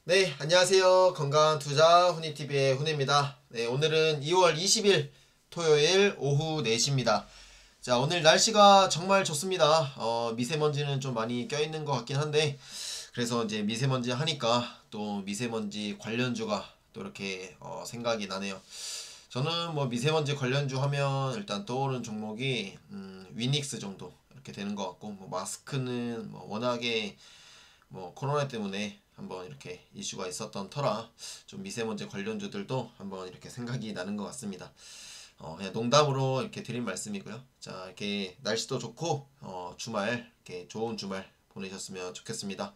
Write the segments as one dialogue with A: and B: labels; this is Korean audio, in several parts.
A: 네, 안녕하세요. 건강한 투자 훈이TV의 훈입니다. 네, 오늘은 2월 20일 토요일 오후 4시입니다. 자, 오늘 날씨가 정말 좋습니다. 미세먼지는 좀 많이 껴있는 것 같긴 한데, 그래서 이제 미세먼지 하니까 또 미세먼지 관련주가 또 이렇게 생각이 나네요. 저는 뭐 미세먼지 관련주 하면 일단 떠오르는 종목이 위닉스 정도 이렇게 되는 것 같고, 뭐 마스크는 뭐 워낙에 뭐 코로나 때문에 한번 이렇게 이슈가 있었던 터라 좀 미세먼지 관련주들도 한번 이렇게 생각이 나는 것 같습니다. 그냥 농담으로 이렇게 드린 말씀이고요. 자, 이렇게 날씨도 좋고 주말 이렇게 좋은 주말 보내셨으면 좋겠습니다.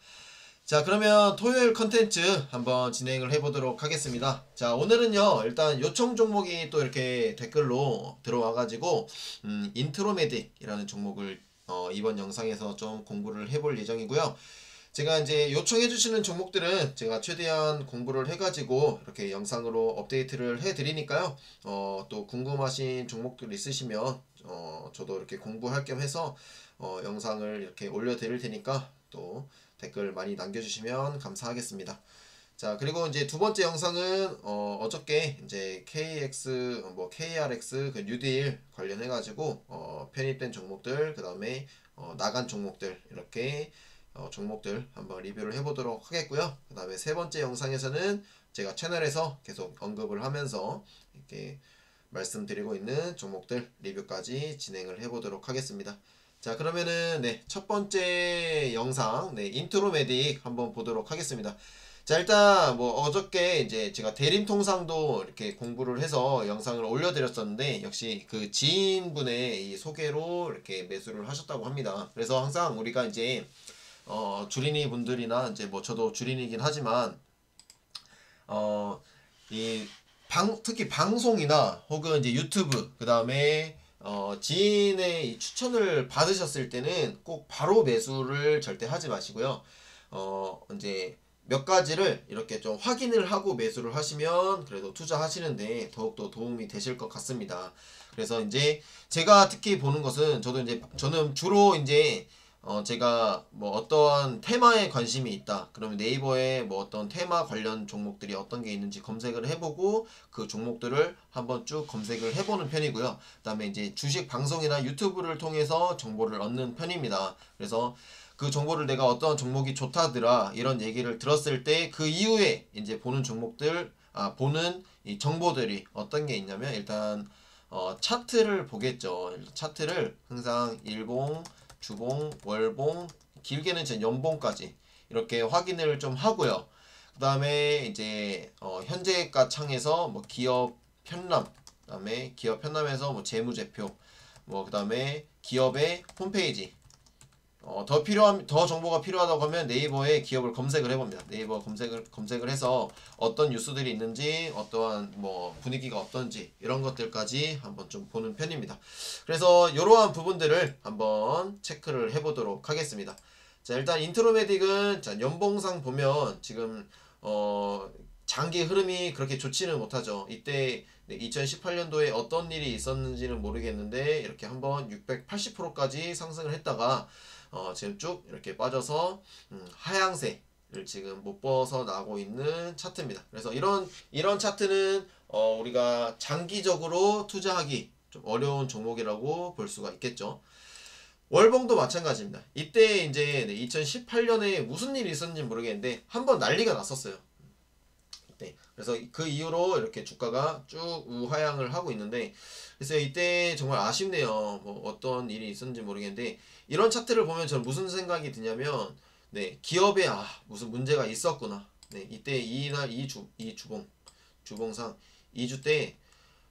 A: 자, 그러면 토요일 컨텐츠 한번 진행을 해보도록 하겠습니다. 자, 오늘은요 일단 요청 종목이 또 이렇게 댓글로 들어와가지고 인트로메딕이라는 종목을 이번 영상에서 좀 공부를 해볼 예정이고요. 제가 이제 요청해주시는 종목들은 제가 최대한 공부를 해가지고 이렇게 영상으로 업데이트를 해드리니까요. 또 궁금하신 종목들 있으시면 저도 이렇게 공부할 겸 해서 영상을 이렇게 올려드릴 테니까 또 댓글 많이 남겨주시면 감사하겠습니다. 자, 그리고 이제 두 번째 영상은 어저께 이제 KX 뭐 KRX 그 뉴딜 관련해 가지고 편입된 종목들, 그다음에 나간 종목들 이렇게 종목들 한번 리뷰를 해보도록 하겠고요. 그 다음에 세 번째 영상에서는 제가 채널에서 계속 언급을 하면서 이렇게 말씀드리고 있는 종목들 리뷰까지 진행을 해보도록 하겠습니다. 자, 그러면은 네, 첫 번째 영상 인트로메딕 한번 보도록 하겠습니다. 자, 일단 뭐 어저께 이제 제가 대림통상도 이렇게 공부를 해서 영상을 올려드렸었는데 역시 그 지인분의 이 소개로 이렇게 매수를 하셨다고 합니다. 그래서 항상 우리가 이제 주린이 분들이나 이제 뭐 저도 주린이긴 하지만 이 특히 방송이나 혹은 이제 유튜브 그 다음에 지인의 이 추천을 받으셨을 때는 꼭 바로 매수를 절대 하지 마시고요. 이제 몇 가지를 이렇게 좀 확인을 하고 매수를 하시면 그래도 투자하시는데 더욱더 도움이 되실 것 같습니다. 그래서 이제 제가 특히 보는 것은 저는 주로 이제 제가 뭐 어떠한 테마에 관심이 있다 그러면 네이버에 뭐 어떤 테마 관련 종목들이 어떤 게 있는지 검색을 해보고 그 종목들을 한번 쭉 검색을 해보는 편이고요. 그 다음에 이제 주식 방송이나 유튜브를 통해서 정보를 얻는 편입니다. 그래서 그 정보를 내가 어떤 종목이 좋다더라 이런 얘기를 들었을 때 그 이후에 이제 보는 종목들 보는 이 정보들이 어떤 게 있냐면 일단 차트를 보겠죠. 차트를 항상 일봉 주봉, 월봉, 길게는 제 연봉까지 이렇게 확인을 좀 하고요. 그 다음에 이제 현재가 창에서 뭐 기업 편람, 그다음에 기업 편람에서 뭐 재무제표, 뭐 그다음에 기업의 홈페이지. 더 정보가 필요하다고 하면 네이버에 기업을 검색을 해봅니다. 네이버 검색을 해서 어떤 뉴스들이 있는지, 어떠한 뭐 분위기가 어떤지 이런 것들까지 한번 좀 보는 편입니다. 그래서 이러한 부분들을 한번 체크를 해보도록 하겠습니다. 자, 일단 인트로메딕은 자, 연봉상 보면 지금 장기 흐름이 그렇게 좋지는 못하죠. 이때 2018년도에 어떤 일이 있었는지는 모르겠는데 이렇게 한번 680%까지 상승을 했다가 지금 쭉 이렇게 빠져서 하향세를 지금 못 벗어나고 있는 차트입니다. 그래서 이런 차트는 우리가 장기적으로 투자하기 좀 어려운 종목이라고 볼 수가 있겠죠. 월봉도 마찬가지입니다. 이때 이제 2018년에 무슨 일이 있었는지 모르겠는데 한번 난리가 났었어요. 네. 그래서 그 이후로 이렇게 주가가 쭉 우하향을 하고 있는데 그래서 이때 정말 아쉽네요. 뭐 어떤 일이 있었는지 모르겠는데 이런 차트를 보면 저는 무슨 생각이 드냐면 네, 기업에 무슨 문제가 있었구나. 네, 이때 이 주봉상 2주 때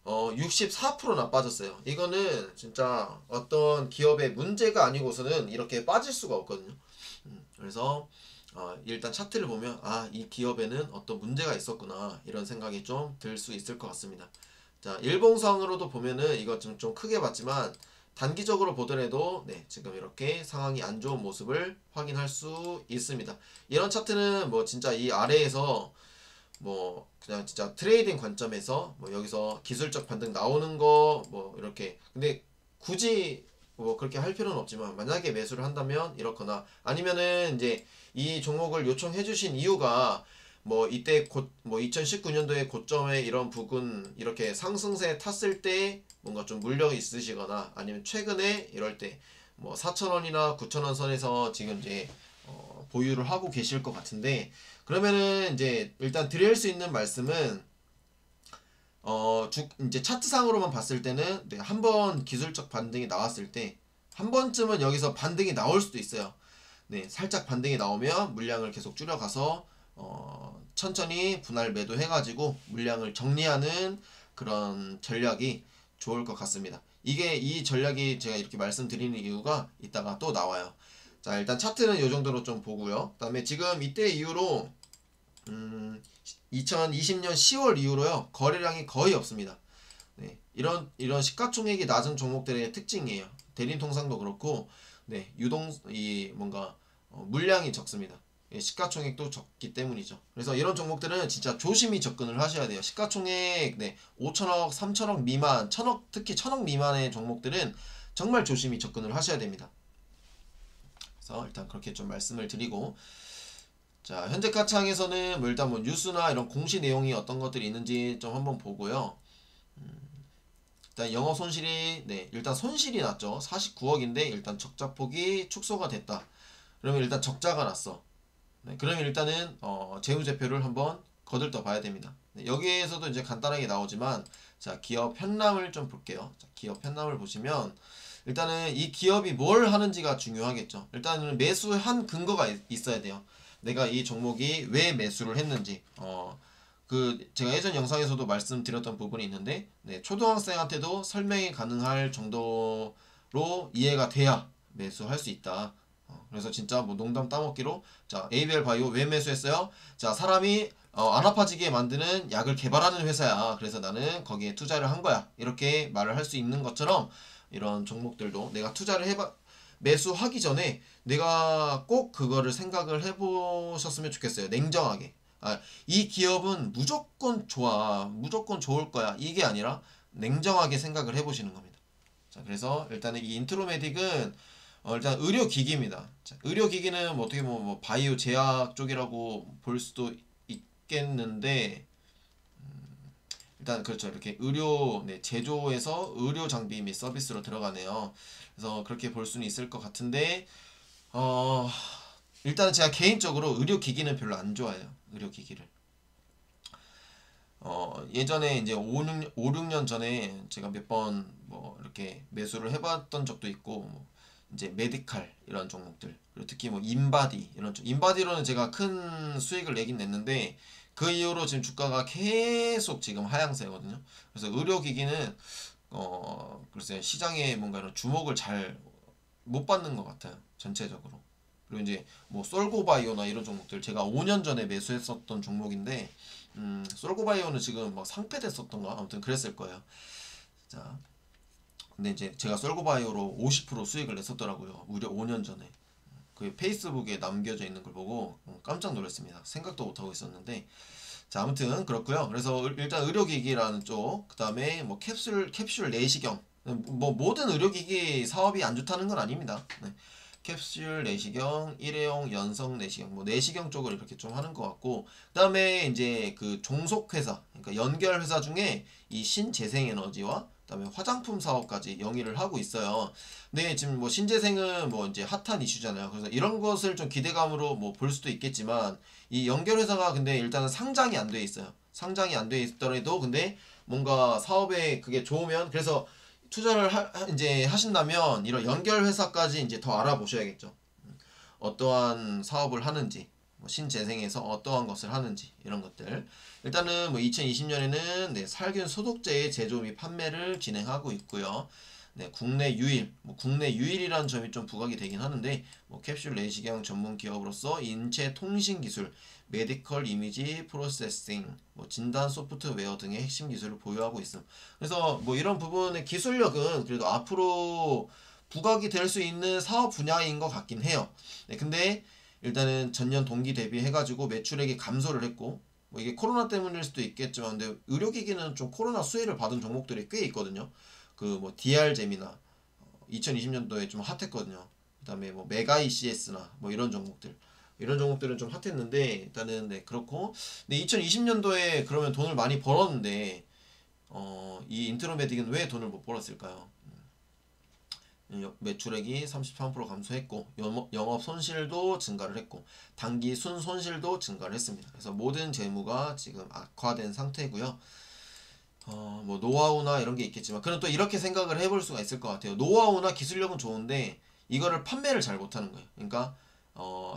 A: 64%나 빠졌어요. 이거는 진짜 어떤 기업의 문제가 아니고서는 이렇게 빠질 수가 없거든요. 그래서 일단 차트를 보면 이 기업에는 어떤 문제가 있었구나 이런 생각이 좀 들 수 있을 것 같습니다. 자, 일봉상으로도 보면은 이거 좀 크게 봤지만 단기적으로 보더라도 네, 지금 이렇게 상황이 안 좋은 모습을 확인할 수 있습니다. 이런 차트는 뭐 진짜 이 아래에서 뭐 그냥 진짜 트레이딩 관점에서 뭐 여기서 기술적 반등 나오는 거 뭐 이렇게 근데 굳이 뭐 그렇게 할 필요는 없지만 만약에 매수를 한다면 이렇거나 아니면은 이제 이 종목을 요청해 주신 이유가 뭐 이때 뭐 2019년도에 고점에 이런 부근 이렇게 상승세 탔을 때 뭔가 좀 물력이 있으시거나 아니면 최근에 이럴 때 뭐 4,000원이나 9,000원 선에서 지금 이제 보유를 하고 계실 것 같은데, 그러면은 이제 일단 드릴 수 있는 말씀은 이제 차트상으로만 봤을 때는 네, 한번 기술적 반등이 나왔을 때 한 번쯤은 여기서 반등이 나올 수도 있어요. 네, 살짝 반등이 나오면 물량을 계속 줄여가서 천천히 분할 매도해가지고 물량을 정리하는 그런 전략이 좋을 것 같습니다. 이 전략이 제가 이렇게 말씀드리는 이유가 이따가 또 나와요. 자, 일단 차트는 이 정도로 좀 보고요. 그 다음에 지금 이때 이후로 2020년 10월 이후로요, 거래량이 거의 없습니다. 네, 이런 시가총액이 낮은 종목들의 특징이에요. 대림통상도 그렇고, 네, 뭔가 물량이 적습니다. 예, 시가총액도 적기 때문이죠. 그래서 이런 종목들은 진짜 조심히 접근을 하셔야 돼요. 시가총액, 네, 5천억, 3천억 미만, 천억, 특히 천억 미만의 종목들은 정말 조심히 접근을 하셔야 됩니다. 그래서 일단 그렇게 좀 말씀을 드리고, 자, 현재 가창에서는 뭐 일단 뭐 뉴스나 이런 공시 내용이 어떤 것들이 있는지 좀 한번 보고요. 일단 영업 손실이, 네, 일단 손실이 났죠. 49억인데 일단 적자폭이 축소가 됐다. 그러면 일단 적자가 났어. 네, 그러면 일단은 재무제표를 한번 거들떠 봐야 됩니다. 네, 여기에서도 이제 간단하게 나오지만, 자, 기업 현람을 좀 볼게요. 자, 기업 현람을 보시면 일단은 이 기업이 뭘 하는지가 중요하겠죠. 일단은 매수한 근거가 있어야 돼요. 내가 이 종목이 왜 매수를 했는지. 제가 예전 영상에서도 말씀드렸던 부분이 있는데, 네, 초등학생한테도 설명이 가능할 정도로 이해가 돼야 매수할 수 있다. 그래서 진짜 뭐 농담 따먹기로, 자, ABL 바이오 왜 매수했어요? 자, 사람이 안 아파지게 만드는 약을 개발하는 회사야. 그래서 나는 거기에 투자를 한 거야. 이렇게 말을 할 수 있는 것처럼 이런 종목들도 내가 투자를 매수하기 전에 내가 꼭 그거를 생각을 해보셨으면 좋겠어요. 냉정하게. 이 기업은 무조건 좋아, 무조건 좋을 거야, 이게 아니라 냉정하게 생각을 해보시는 겁니다. 자, 그래서 일단은 이 인트로메딕은 일단 의료기기입니다. 자, 의료기기는 뭐 어떻게 보면 뭐 바이오 제약 쪽이라고 볼 수도 있겠는데, 일단 그렇죠. 이렇게 의료, 네, 제조에서 의료 장비 및 서비스로 들어가네요. 그래서 그렇게 볼 수는 있을 것 같은데, 어, 일단은 제가 개인적으로 의료기기는 별로 안 좋아해요. 의료기기를. 예전에 이제 6년 전에 제가 몇 번 뭐 이렇게 매수를 해봤던 적도 있고, 뭐 이제 메디칼 이런 종목들, 그리고 특히 뭐 인바디 이런 쪽, 인바디로는 제가 큰 수익을 내긴 냈는데 그 이후로 지금 주가가 계속 지금 하향세거든요. 그래서 의료기기는 글쎄 시장에 뭔가 이런 주목을 잘 못 받는 것 같아요, 전체적으로. 그리고 이제 뭐 솔고바이오나 이런 종목들 제가 5년 전에 매수했었던 종목인데, 솔고바이오는 지금 막 상폐됐었던가 아무튼 그랬을 거예요. 자, 근데 이제 제가 솔고바이오로 50% 수익을 냈었더라고요. 무려 5년 전에. 그 페이스북에 남겨져 있는 걸 보고 깜짝 놀랐습니다. 생각도 못 하고 있었는데. 자, 아무튼 그렇고요. 그래서 일단 의료기기라는 쪽, 그 다음에 뭐 캡슐 내시경, 뭐 모든 의료기기 사업이 안 좋다는 건 아닙니다. 네. 캡슐 내시경, 일회용 연성 내시경, 뭐 내시경 쪽을 이렇게 좀 하는 것 같고, 그 다음에 이제 그 종속회사, 그러니까 연결회사 중에 이 신재생에너지와 그다음에 화장품 사업까지 영위를 하고 있어요. 근데 지금 뭐 신재생은 뭐 이제 핫한 이슈잖아요. 그래서 이런 것을 좀 기대감으로 뭐 볼 수도 있겠지만, 이 연결회사가 근데 일단은 상장이 안 돼 있어요. 상장이 안 돼 있더라도 근데 뭔가 사업에 그게 좋으면, 그래서 투자를 이제 하신다면 이런 연결 회사까지 이제 더 알아보셔야겠죠. 어떠한 사업을 하는지, 뭐 신재생에서 어떠한 것을 하는지 이런 것들. 일단은 뭐 2020년에는 네, 살균 소독제의 제조 및 판매를 진행하고 있고요. 네, 국내 유일이라는 점이 좀 부각이 되긴 하는데, 뭐 캡슐 내시경 전문 기업으로서 인체 통신 기술, 메디컬 이미지 프로세싱, 뭐 진단 소프트웨어 등의 핵심 기술을 보유하고 있음. 그래서 뭐 이런 부분의 기술력은 그래도 앞으로 부각이 될 수 있는 사업 분야인 것 같긴 해요. 네, 근데 일단은 전년 동기 대비해가지고 매출액이 감소를 했고, 뭐 이게 코로나 때문일 수도 있겠지만, 근데 의료기기는 좀 코로나 수혜를 받은 종목들이 꽤 있거든요. 그 뭐 DR잼이나 2020년도에 좀 핫했거든요. 그다음에 뭐 메가 ECS나 뭐 이런 종목들, 이런 종목들은 좀 핫했는데 일단은 네 그렇고. 근데 2020년도에 그러면 돈을 많이 벌었는데 이 인트로메딕은 왜 돈을 못 벌었을까요? 매출액이 33% 감소했고 영업 손실도 증가를 했고 단기 순 손실도 증가를 했습니다. 그래서 모든 재무가 지금 악화된 상태고요. 뭐 노하우나 이런 게 있겠지만 그럼 또 이렇게 생각을 해볼 수가 있을 것 같아요. 노하우나 기술력은 좋은데 이거를 판매를 잘 못하는 거예요. 그러니까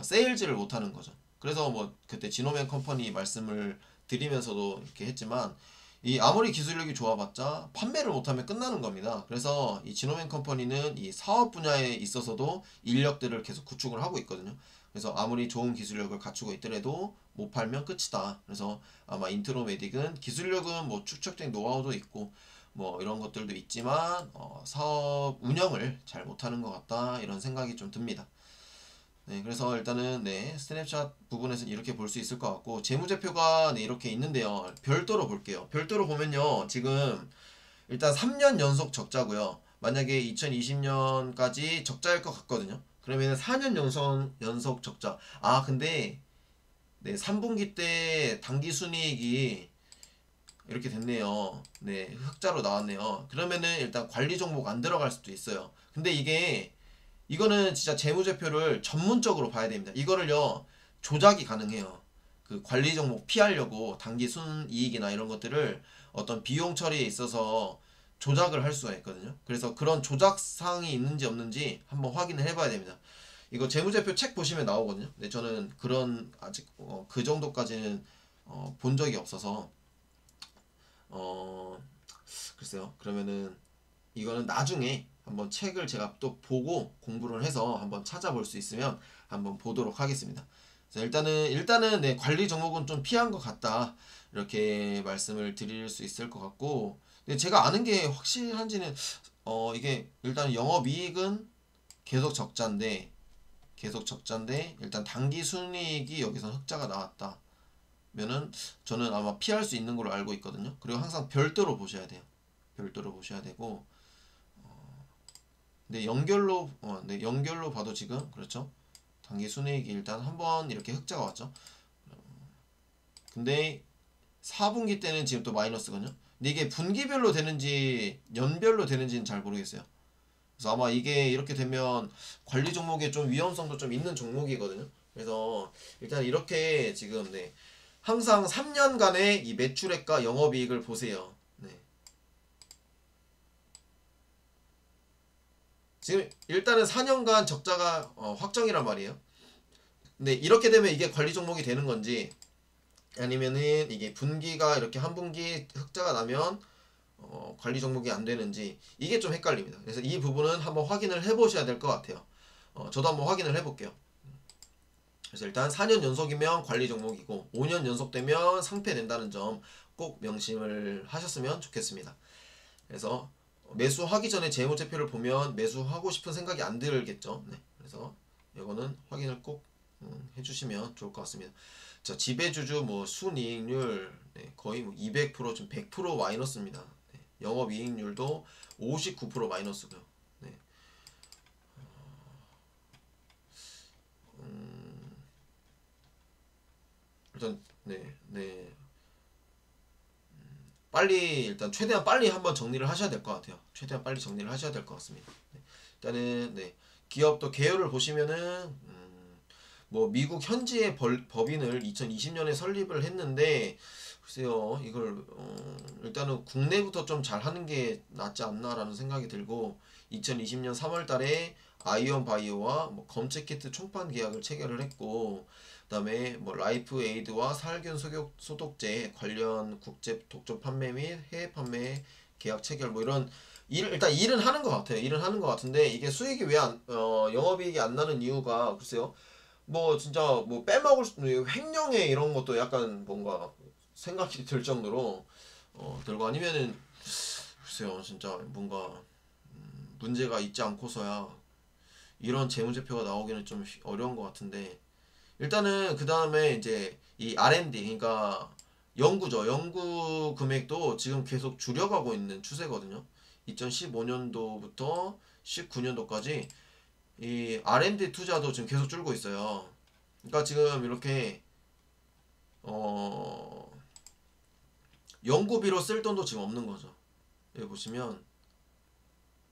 A: 세일즈를 못하는 거죠. 그래서 뭐 그때 지노맨 컴퍼니 말씀을 드리면서도 이렇게 했지만 이 아무리 기술력이 좋아봤자 판매를 못하면 끝나는 겁니다. 그래서 이 지노맨 컴퍼니는 이 사업 분야에 있어서도 인력들을 계속 구축을 하고 있거든요. 그래서 아무리 좋은 기술력을 갖추고 있더라도 못 팔면 끝이다. 그래서 아마 인트로메딕은 기술력은 뭐 축적된 노하우도 있고 뭐 이런 것들도 있지만 사업 운영을 잘 못하는 것 같다 이런 생각이 좀 듭니다. 네, 그래서 일단은 네 스냅샷 부분에서는 이렇게 볼 수 있을 것 같고 재무제표가 네 이렇게 있는데요. 별도로 볼게요. 별도로 보면요 지금 일단 3년 연속 적자고요. 만약에 2020년까지 적자일 것 같거든요. 그러면 4년 연속 적자. 아 근데 네 3분기 때 당기순이익이 이렇게 됐네요. 네 흑자로 나왔네요. 그러면은 일단 관리 종목 안 들어갈 수도 있어요. 근데 이거는 진짜 재무제표를 전문적으로 봐야 됩니다. 이거를요 조작이 가능해요. 그 관리 종목 피하려고 단기 순이익이나 이런 것들을 어떤 비용 처리에 있어서 조작을 할 수가 있거든요. 그래서 그런 조작 사항이 있는지 없는지 한번 확인을 해봐야 됩니다. 이거 재무제표 책 보시면 나오거든요. 근데 저는 그런 아직 그 정도까지는 본 적이 없어서 어 글쎄요. 그러면은 이거는 나중에 한번 책을 제가 또 보고 공부를 해서 한번 찾아볼 수 있으면 한번 보도록 하겠습니다. 그래서 일단은 네, 관리 종목은 좀 피한 것 같다 이렇게 말씀을 드릴 수 있을 것 같고, 근데 제가 아는 게 확실한지는 이게 일단 영업이익은 계속 적자인데 일단 단기 순이익이 여기서 흑자가 나왔다 면은 저는 아마 피할 수 있는 걸로 알고 있거든요. 그리고 항상 별도로 보셔야 돼요. 별도로 보셔야 되고 네, 연결로 봐도 지금 그렇죠. 단기 순이익이 일단 한번 이렇게 흑자가 왔죠. 근데 4분기 때는 지금 또 마이너스거든요. 근데 이게 분기별로 되는지 연별로 되는지는 잘 모르겠어요. 그래서 아마 이게 이렇게 되면 관리 종목에 좀 위험성도 좀 있는 종목이거든요. 그래서 일단 이렇게 지금 네 항상 3년간의 이 매출액과 영업이익을 보세요. 네. 지금 일단은 4년간 적자가 확정이란 말이에요. 근데 이렇게 되면 이게 관리 종목이 되는 건지 아니면은 이게 분기가 이렇게 한 분기 흑자가 나면 관리 종목이 안 되는지 이게 좀 헷갈립니다. 그래서 이 부분은 한번 확인을 해보셔야 될 것 같아요. 저도 한번 확인을 해볼게요. 그래서 일단 4년 연속이면 관리 종목이고 5년 연속 되면 상폐된다는 점 꼭 명심을 하셨으면 좋겠습니다. 그래서 매수하기 전에 재무제표를 보면 매수하고 싶은 생각이 안 들겠죠. 네. 그래서 이거는 확인을 꼭 해주시면 좋을 것 같습니다. 자, 지배주주 뭐 순이익률 네, 거의 뭐 200% 지금 100% 마이너스입니다. 네. 영업이익률도 59% 마이너스고요. 네. 일단 네. 빨리 일단 최대한 빨리 한번 정리를 하셔야 될 것 같아요. 최대한 빨리 정리를 하셔야 될 것 같습니다. 네. 일단은 네. 기업도 개요를 보시면은 뭐 미국 현지의 법인을 2020년에 설립을 했는데 글쎄요 이걸 일단은 국내부터 좀 잘하는 게 낫지 않나라는 생각이 들고 2020년 3월달에 아이온 바이오와 뭐 검체키트 총판 계약을 체결을 했고 그다음에 뭐 라이프 에이드와 살균 소독제 관련 국제 독점 판매 및 해외 판매 계약 체결 뭐 이런 일단 일은 하는 것 같아요. 일은 하는 것 같은데 이게 수익이 왜 영업이익이 안 나는 이유가 글쎄요. 뭐 진짜 뭐 빼먹을 수 횡령에 이런 것도 약간 뭔가 생각이 들 정도로 들고 아니면은 글쎄요 진짜 뭔가 문제가 있지 않고서야 이런 재무제표가 나오기는 좀 어려운 것 같은데 일단은 그 다음에 이제 이 R&D 그러니까 연구죠. 연구 금액도 지금 계속 줄여가고 있는 추세거든요. 2015년도부터 19년도까지 이 R&D 투자도 지금 계속 줄고 있어요. 그러니까 지금 이렇게 연구비로 쓸 돈도 지금 없는 거죠. 여기 보시면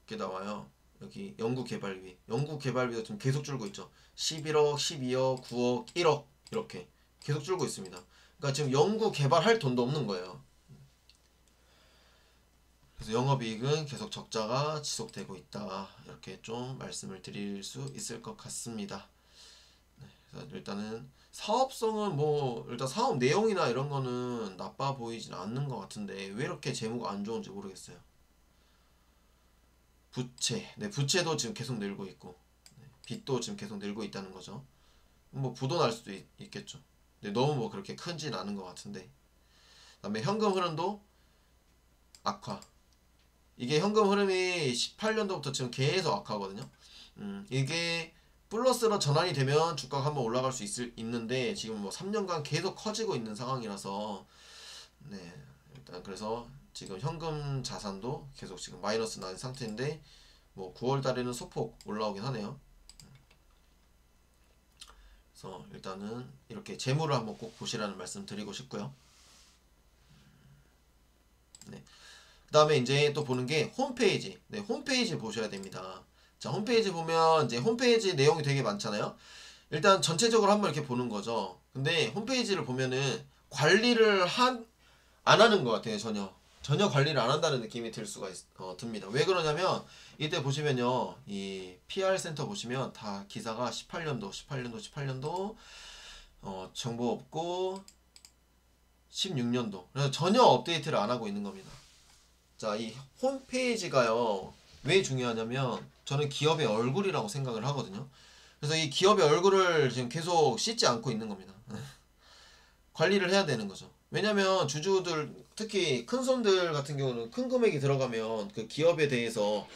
A: 이렇게 나와요. 여기 연구개발비. 연구개발비도 지금 계속 줄고 있죠. 11억, 12억, 9억, 1억 이렇게 계속 줄고 있습니다. 그러니까 지금 연구개발할 돈도 없는 거예요. 그래서 영업이익은 계속 적자가 지속되고 있다. 이렇게 좀 말씀을 드릴 수 있을 것 같습니다. 네, 그래서 일단은 사업성은 뭐 일단 사업 내용이나 이런 거는 나빠 보이진 않는 것 같은데 왜 이렇게 재무가 안 좋은지 모르겠어요. 부채, 네, 부채도 지금 계속 늘고 있고, 네, 빚도 지금 계속 늘고 있다는 거죠. 뭐 부도 날 수도 있겠죠. 근데 너무 뭐 그렇게 크진 않은 것 같은데. 그다음에 현금 흐름도 악화. 이게 현금 흐름이 18년도부터 지금 계속 악화거든요. 이게 플러스로 전환이 되면 주가가 한번 올라갈 수 있는데 지금 뭐 3년간 계속 커지고 있는 상황이라서 네, 일단 그래서 지금 현금 자산도 계속 지금 마이너스 난 상태인데 뭐 9월 달에는 소폭 올라오긴 하네요. 그래서 일단은 이렇게 재무를 한번 꼭 보시라는 말씀 드리고 싶고요. 네. 그 다음에 이제 또 보는 게 홈페이지. 네, 홈페이지 보셔야 됩니다. 자, 홈페이지 보면 이제 홈페이지 내용이 되게 많잖아요. 일단 전체적으로 한번 이렇게 보는 거죠. 근데 홈페이지를 보면은 관리를 안 하는 것 같아요. 전혀 관리를 안 한다는 느낌이 듭니다. 왜 그러냐면 이때 보시면요, 이 PR 센터 보시면 다 기사가 18년도 정보 없고 16년도. 그래서 전혀 업데이트를 안 하고 있는 겁니다. 자, 이 홈페이지가요, 왜 중요하냐면 저는 기업의 얼굴이라고 생각을 하거든요. 그래서 이 기업의 얼굴을 지금 계속 씻지 않고 있는 겁니다. 관리를 해야 되는 거죠. 왜냐면 주주들, 특히 큰 손들 같은 경우는 큰 금액이 들어가면 그 기업에 대해서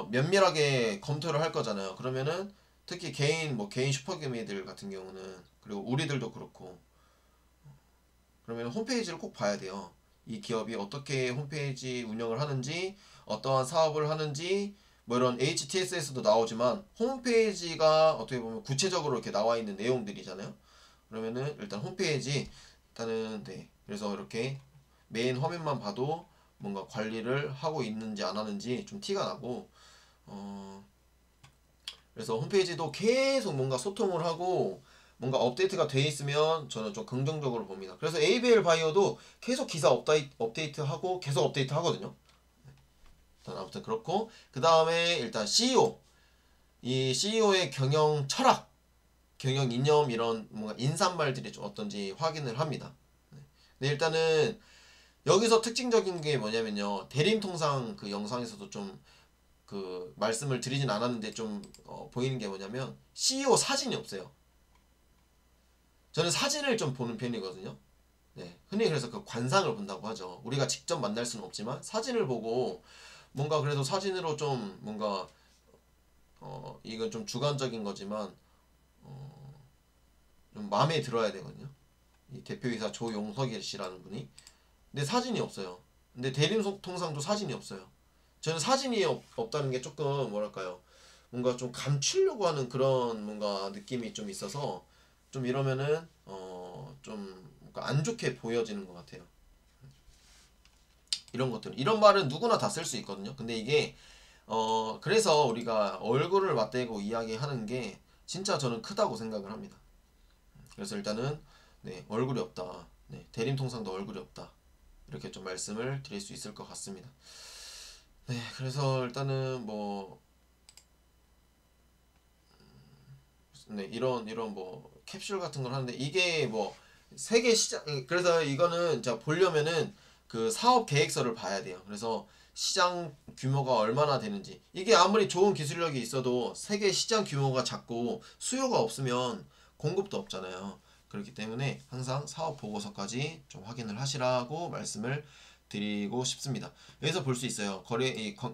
A: 면밀하게 검토를 할 거잖아요. 그러면은 특히 개인 슈퍼개미들 같은 경우는, 그리고 우리들도 그렇고, 그러면 홈페이지를 꼭 봐야 돼요. 이 기업이 어떻게 홈페이지 운영을 하는지, 어떠한 사업을 하는지, 뭐 이런 HTS에서도 나오지만 홈페이지가 어떻게 보면 구체적으로 이렇게 나와 있는 내용들이잖아요. 그러면은 일단 홈페이지, 일단은 네, 그래서 이렇게 메인 화면만 봐도 뭔가 관리를 하고 있는지 안 하는지 좀 티가 나고, 어 그래서 홈페이지도 계속 뭔가 소통을 하고 뭔가 업데이트가 돼 있으면 저는 좀 긍정적으로 봅니다. 그래서 ABL 바이오도 계속 기사 업데이트하고 계속 업데이트 하거든요. 일단 아무튼 그렇고, 그 다음에 일단 CEO, 이 CEO의 경영 철학, 경영 이념, 이런 뭔가 인사말들이 좀 어떤지 확인을 합니다. 근데 일단은 여기서 특징적인 게 뭐냐면요, 대림통상 그 영상에서도 좀 그 말씀을 드리진 않았는데 좀 보이는 게 뭐냐면 CEO 사진이 없어요. 저는 사진을 좀 보는 편이거든요. 네, 흔히 그래서 그 관상을 본다고 하죠. 우리가 직접 만날 수는 없지만 사진을 보고 뭔가 그래도 사진으로 좀 뭔가 이건 좀 주관적인 거지만 좀 마음에 들어야 되거든요. 이 대표이사 조용석일 씨라는 분이. 근데 사진이 없어요. 근데 대림통상도 사진이 없어요. 저는 사진이 없다는 게 조금 뭐랄까요, 뭔가 좀 감추려고 하는 그런 뭔가 느낌이 좀 있어서 좀 이러면은 좀 뭔가 안 좋게 보여지는 것 같아요. 이런 것들, 이런 말은 누구나 다 쓸 수 있거든요. 근데 이게 그래서 우리가 얼굴을 맞대고 이야기하는 게 진짜 저는 크다고 생각을 합니다. 그래서 일단은 네, 얼굴이 없다. 네, 대림통상도 얼굴이 없다. 이렇게 좀 말씀을 드릴 수 있을 것 같습니다. 네, 그래서 일단은 뭐 네, 이런 뭐 캡슐 같은 걸 하는데 이게 뭐 세계 시장, 그래서 이거는 자 보려면은 그 사업 계획서를 봐야 돼요. 그래서 시장 규모가 얼마나 되는지, 이게 아무리 좋은 기술력이 있어도 세계 시장 규모가 작고 수요가 없으면 공급도 없잖아요. 그렇기 때문에 항상 사업 보고서까지 좀 확인을 하시라고 말씀을 드리고 싶습니다. 여기서 볼 수 있어요.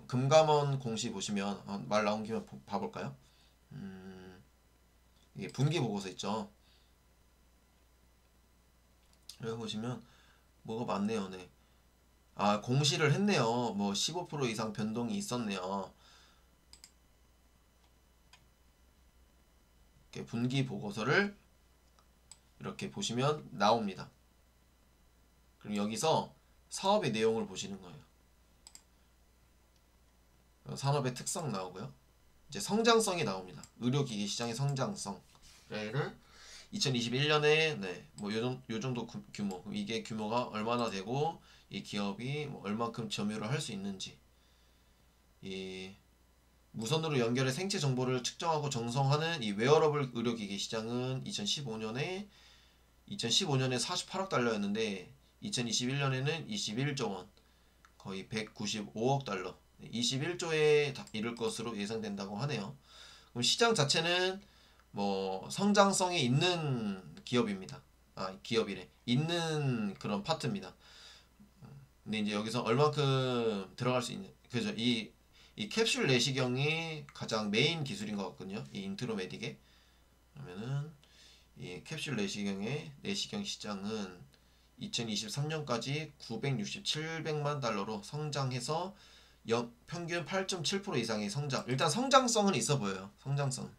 A: 금감원 공시 보시면 말 나온 김에 봐볼까요? 이게 분기 보고서 있죠. 여기 보시면 뭐가 많네요. 네. 아, 공시를 했네요. 뭐 15% 이상 변동이 있었네요. 이렇게 분기 보고서를 이렇게 보시면 나옵니다. 그럼 여기서 사업의 내용을 보시는 거예요. 산업의 특성 나오고요. 이제 성장성이 나옵니다. 의료기기 시장의 성장성. 얘를 2021년에 요 정도 규모, 이게 규모가 얼마나 되고 이 기업이 뭐 얼만큼 점유를 할 수 있는지, 이 무선으로 연결해 생체 정보를 측정하고 정성하는 이 웨어러블 의료기기 시장은 2015년에 48억 달러였는데 2021년에는 21조 원, 거의 195억 달러, 21조에 이를 것으로 예상된다고 하네요. 그럼 시장 자체는 뭐 성장성이 있는 기업입니다. 기업이래. 있는 그런 파트입니다. 근데 이제 여기서 얼만큼 들어갈 수 있는, 그죠? 이 캡슐 내시경이 가장 메인 기술인 것 같거든요. 이 인트로메딕의. 그러면은 이 캡슐 내시경 시장은 2023년까지 967백만 달러로 성장해서 평균 8.7% 이상의 성장. 일단 성장성은 있어 보여요. 성장성.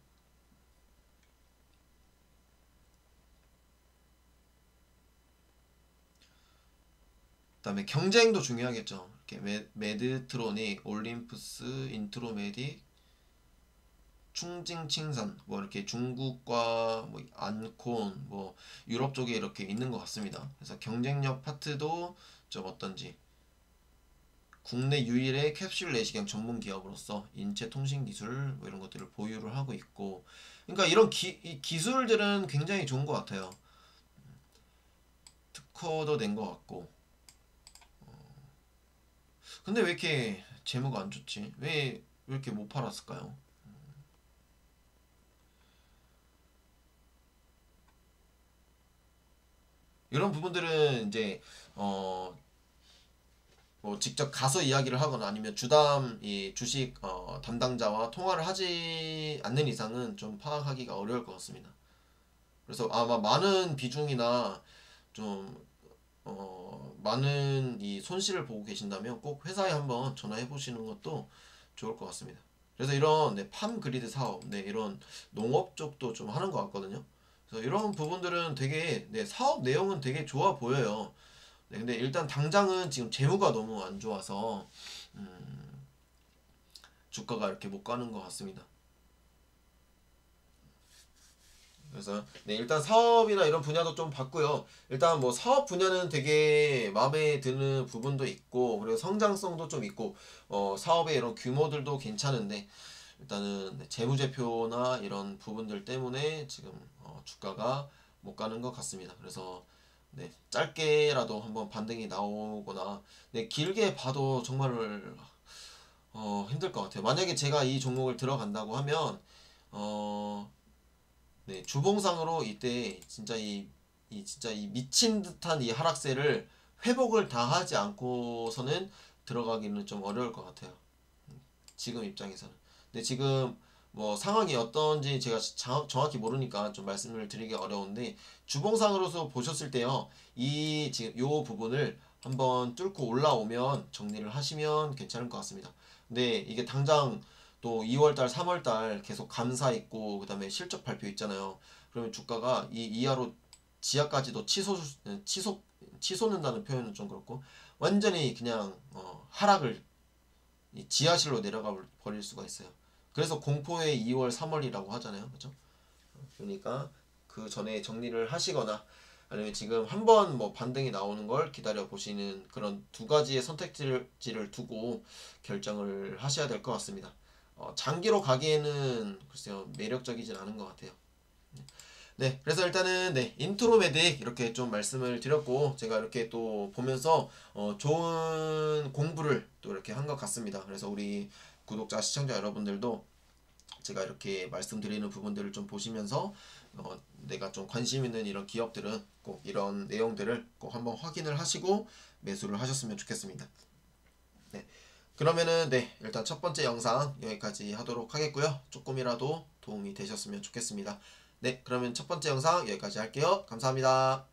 A: 그다음에 경쟁도 중요하겠죠. 이렇게 메드트로닉, 올림푸스, 인트로메딕, 충징칭산, 뭐 이렇게 중국과 뭐 안콘, 뭐 유럽 쪽에 이렇게 있는 것 같습니다. 그래서 경쟁력 파트도 좀 어떤지. 국내 유일의 캡슐 내시경 전문 기업으로서 인체 통신 기술 뭐 이런 것들을 보유를 하고 있고, 그러니까 이런 이 기술들은 굉장히 좋은 것 같아요. 특허도 낸 것 같고. 근데 왜 이렇게 재무가 안 좋지? 왜 이렇게 못 팔았을까요? 이런 부분들은 이제 뭐 직접 가서 이야기를 하거나 아니면 주담 이 주식 담당자와 통화를 하지 않는 이상은 좀 파악하기가 어려울 것 같습니다. 그래서 아마 많은 비중이나 좀 많은 이 손실을 보고 계신다면 꼭 회사에 한번 전화해 보시는 것도 좋을 것 같습니다. 그래서 이런 팜 그리드 사업, 이런 농업 쪽도 좀 하는 것 같거든요. 그래서 이런 부분들은 되게 사업 내용은 되게 좋아 보여요. 근데 일단 당장은 지금 재무가 너무 안 좋아서 주가가 이렇게 못 가는 것 같습니다. 그래서 일단 사업이나 이런 분야도 좀 봤고요. 일단 뭐 사업 분야는 되게 마음에 드는 부분도 있고, 그리고 성장성도 좀 있고, 사업의 이런 규모들도 괜찮은데, 일단은 재무제표나 이런 부분들 때문에 지금 주가가 못 가는 것 같습니다. 그래서 짧게라도 한번 반등이 나오거나, 길게 봐도 정말 힘들 것 같아요. 만약에 제가 이 종목을 들어간다고 하면 주봉상으로 이때 진짜 진짜 이 미친 듯한 이 하락세를 회복을 다 하지 않고서는 들어가기는 좀 어려울 것 같아요. 지금 입장에서는. 근데 지금 뭐 상황이 어떤지 제가 정확히 모르니까 좀 말씀을 드리기 어려운데, 주봉상으로서 보셨을 때요, 이 지금 요 부분을 한번 뚫고 올라오면 정리를 하시면 괜찮을 것 같습니다. 근데 이게 당장 또 2월달, 3월달 계속 감사 있고 그다음에 실적 발표 있잖아요. 그러면 주가가 이 이하로 지하까지도 치솟는다는 표현은 좀 그렇고, 완전히 그냥 하락을 지하실로 내려가 버릴 수가 있어요. 그래서 공포의 2월, 3월이라고 하잖아요. 그죠? 그러니까 그 전에 정리를 하시거나 아니면 지금 한번 뭐 반등이 나오는 걸 기다려 보시는 그런 두 가지의 선택지를 두고 결정을 하셔야 될 것 같습니다. 장기로 가기에는 글쎄요, 매력적이진 않은 것 같아요. 그래서 일단은 인트로메딕 이렇게 좀 말씀을 드렸고, 제가 이렇게 또 보면서 좋은 공부를 또 이렇게 한 것 같습니다. 그래서 우리 구독자 시청자 여러분들도 제가 이렇게 말씀드리는 부분들을 좀 보시면서 내가 좀 관심 있는 이런 기업들은 꼭 이런 내용들을 꼭 한번 확인을 하시고 매수를 하셨으면 좋겠습니다. 그러면은 일단 첫 번째 영상 여기까지 하도록 하겠고요. 조금이라도 도움이 되셨으면 좋겠습니다. 그러면 첫 번째 영상 여기까지 할게요. 감사합니다.